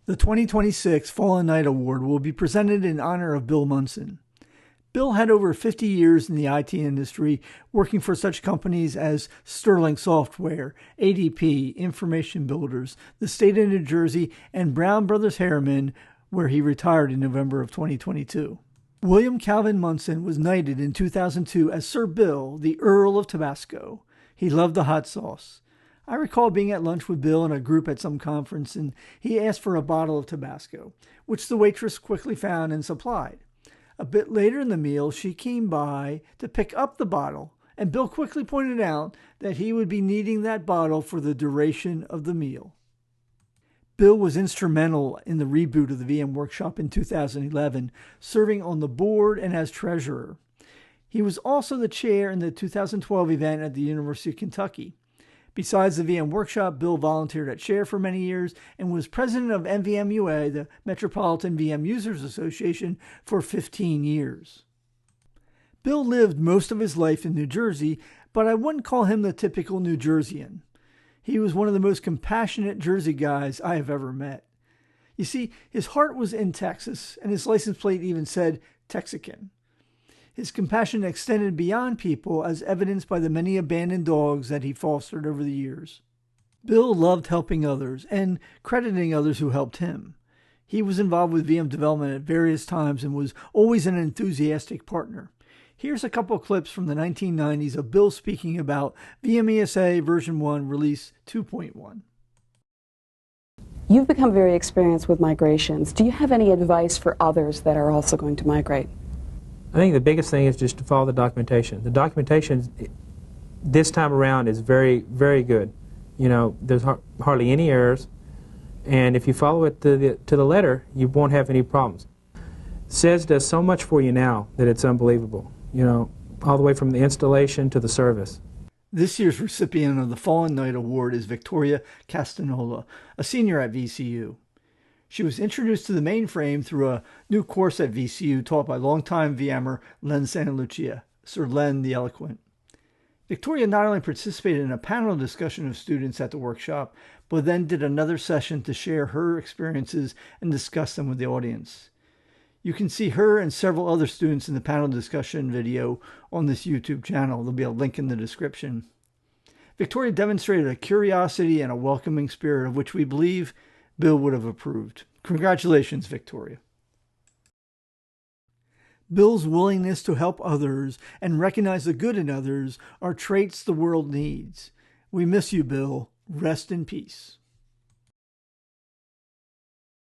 The 2026 Fallen Knight Award will be presented in honor of Bill Munson. Bill had over 50 years in the IT industry, working for such companies as Sterling Software, ADP, Information Builders, the state of New Jersey, and Brown Brothers Harriman, where he retired in November of 2022. William Calvin Munson was knighted in 2002 as Sir Bill, the Earl of Tabasco. He loved the hot sauce. I recall being at lunch with Bill in a group at some conference, and he asked for a bottle of Tabasco, which the waitress quickly found and supplied. A bit later in the meal, she came by to pick up the bottle, and Bill quickly pointed out that he would be needing that bottle for the duration of the meal. Bill was instrumental in the reboot of the VM Workshop in 2011, serving on the board and as treasurer. He was also the chair in the 2012 event at the University of Kentucky. Besides the VM Workshop, Bill volunteered at Share for many years and was president of MVMUA, the Metropolitan VM Users Association, for 15 years. Bill lived most of his life in New Jersey, but I wouldn't call him the typical New Jerseyan. He was one of the most compassionate Jersey guys I have ever met. You see, his heart was in Texas, and his license plate even said Texican. His compassion extended beyond people, as evidenced by the many abandoned dogs that he fostered over the years. Bill loved helping others and crediting others who helped him. He was involved with VM development at various times and was always an enthusiastic partner. Here's a couple clips from the 1990s of Bill speaking about VMESA version 1 release 2.1. You've become very experienced with migrations. Do you have any advice for others that are also going to migrate? I think the biggest thing is just to follow the documentation. The documentation this time around is very, very good. You know, there's hardly any errors, and if you follow it to the letter, you won't have any problems. SES does so much for you now that it's unbelievable. You know, all the way from the installation to the service. This year's recipient of the Fallen Knight Award is Victoria Castagnola, a senior at VCU. She was introduced to the mainframe through a new course at VCU taught by longtime VMer Len Santa Lucia, Sir Len the Eloquent. Victoria not only participated in a panel discussion of students at the workshop, but then did another session to share her experiences and discuss them with the audience. You can see her and several other students in the panel discussion video on this YouTube channel. There'll be a link in the description. Victoria demonstrated a curiosity and a welcoming spirit of which we believe Bill would have approved. Congratulations, Victoria. Bill's willingness to help others and recognize the good in others are traits the world needs. We miss you, Bill. Rest in peace.